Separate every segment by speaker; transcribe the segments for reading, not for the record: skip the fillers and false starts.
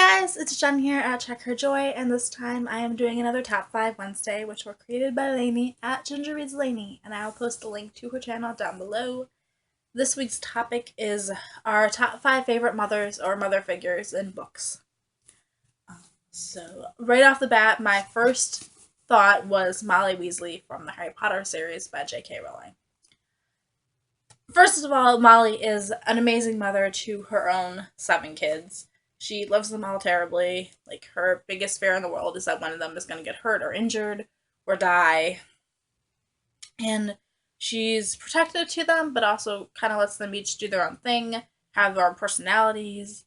Speaker 1: guys, it's Jen here at Check Her Joy, and this time I am doing another Top 5 Wednesday, which were created by Lainey at Ginger Reads Lainey, and I will post a link to her channel down below. This week's topic is our top 5 favorite mothers or mother figures in books. So, right off the bat, my first thought was Molly Weasley from the Harry Potter series by J.K. Rowling. First of all, Molly is an amazing mother to her own 7 kids. She loves them all terribly. Like, her biggest fear in the world is that one of them is going to get hurt or injured or die. And she's protective to them, but also kind of lets them each do their own thing, have their own personalities.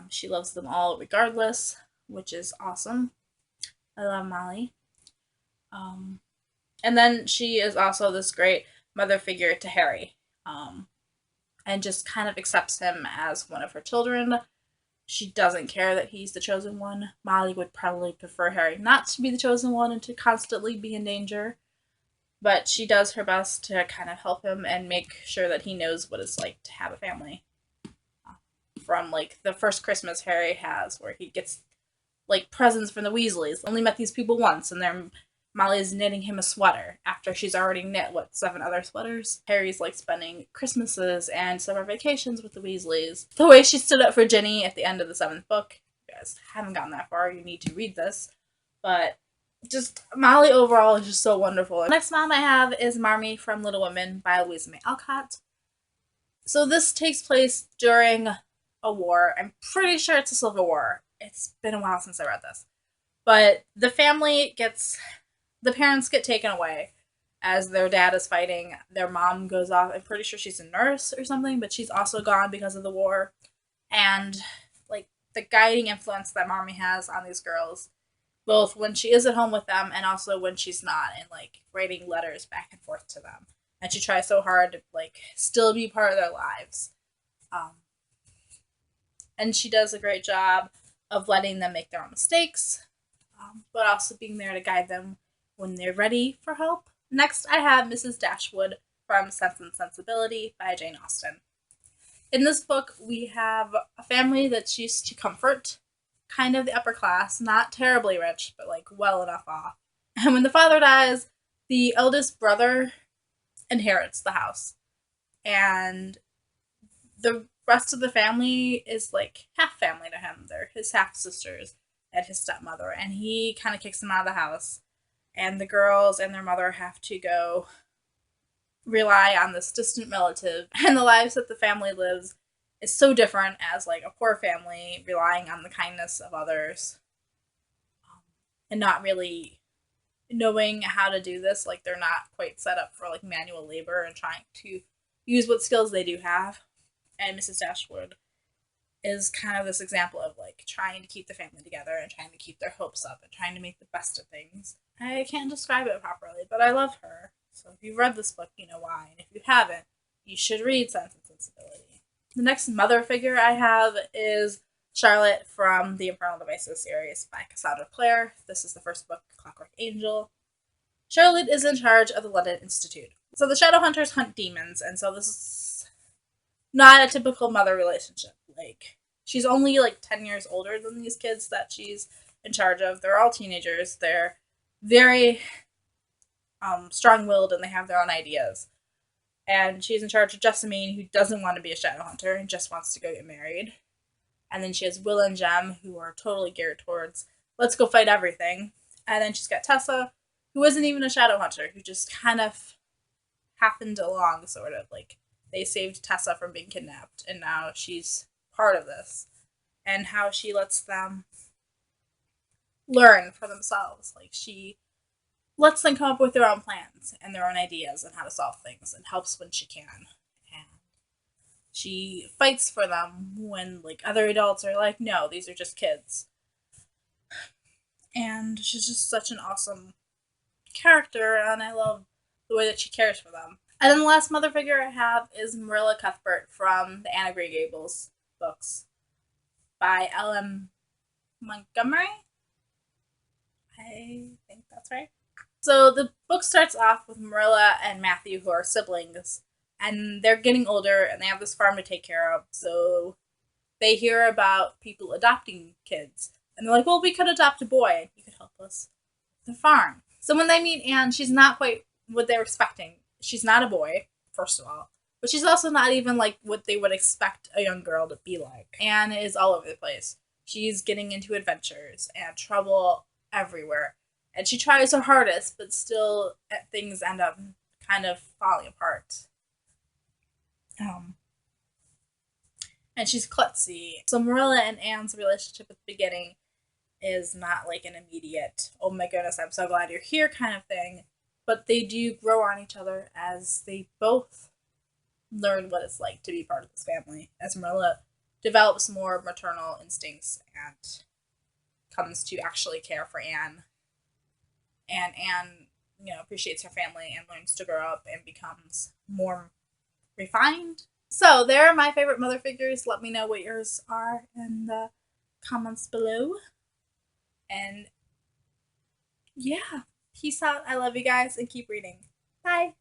Speaker 1: She loves them all regardless, which is awesome. I love Molly. And then she is also this great mother figure to Harry, and just kind of accepts him as one of her children. She doesn't care that he's the chosen one. Molly would probably prefer Harry not to be the chosen one and to constantly be in danger. But she does her best to kind of help him and make sure that he knows what it's like to have a family. From, like, the first Christmas Harry has, where he gets, like, presents from the Weasleys. Only met these people once, and Molly's knitting him a sweater after she's already knit, 7 other sweaters? Harry's, like, spending Christmases and summer vacations with the Weasleys. The way she stood up for Ginny at the end of the 7th book. If you guys haven't gotten that far, you need to read this. But just, Molly overall is just so wonderful. The next mom I have is Marmee from Little Women by Louisa May Alcott. So this takes place during a war. I'm pretty sure it's a Civil War. It's been a while since I read this. But the parents get taken away as their dad is fighting. Their mom goes off. I'm pretty sure she's a nurse or something, but she's also gone because of the war. And, like, the guiding influence that Marmee has on these girls, both when she is at home with them and also when she's not, and, like, writing letters back and forth to them. And she tries so hard to, like, still be part of their lives. And she does a great job of letting them make their own mistakes, but also being there to guide them when they're ready for help. Next, I have Mrs. Dashwood from Sense and Sensibility by Jane Austen. In this book, we have a family that's used to comfort, kind of the upper class, not terribly rich, but, like, well enough off. And when the father dies, the eldest brother inherits the house. And the rest of the family is, like, half family to him. They're his half-sisters and his stepmother. And he kind of kicks them out of the house. And the girls and their mother have to go rely on this distant relative. And the lives that the family lives is so different as, like, a poor family relying on the kindness of others, and not really knowing how to do this. Like, they're not quite set up for, like, manual labor and trying to use what skills they do have. And Mrs. Dashwood is kind of this example of, like, trying to keep the family together and trying to keep their hopes up and trying to make the best of things. I can't describe it properly, but I love her. So if you've read this book, you know why. And if you haven't, you should read Sense and Sensibility. The next mother figure I have is Charlotte from the Infernal Devices series by Cassandra Clare. This is the first book, Clockwork Angel. Charlotte is in charge of the London Institute. So the Shadowhunters hunt demons, and so this is not a typical mother relationship. Like, she's only, like, 10 years older than these kids that she's in charge of. They're all teenagers. They're very strong-willed, and they have their own ideas. And she's in charge of Jessamine, who doesn't want to be a Shadowhunter and just wants to go get married. And then she has Will and Jem, who are totally geared towards, let's go fight everything. And then she's got Tessa, who isn't even a Shadowhunter, who just kind of happened along, sort of. Like, they saved Tessa from being kidnapped, and now she's part of this. And how she lets them learn for themselves. Like, she lets them come up with their own plans and their own ideas and how to solve things, and helps when she can. And she fights for them when, like, other adults are like, no, these are just kids. And she's just such an awesome character, and I love the way that she cares for them. And then the last mother figure I have is Marilla Cuthbert from the Anne of Green Gables books by L.M. Montgomery. I think that's right. So the book starts off with Marilla and Matthew, who are siblings, and they're getting older, and they have this farm to take care of, so they hear about people adopting kids. And they're like, well, we could adopt a boy. You could help us with the farm. So when they meet Anne, she's not quite what they were expecting. She's not a boy, first of all. But she's also not even like what they would expect a young girl to be like. Anne is all over the place. She's getting into adventures and trouble everywhere. And she tries her hardest, but still things end up kind of falling apart. And she's klutzy. So Marilla and Anne's relationship at the beginning is not like an immediate, oh my goodness, I'm so glad you're here kind of thing. But they do grow on each other as they both learn what it's like to be part of this family. As Marilla develops more maternal instincts and comes to actually care for Anne. And Anne, appreciates her family and learns to grow up and becomes more refined. So there are my favorite mother figures. Let me know what yours are in the comments below. And yeah, peace out. I love you guys and keep reading. Bye.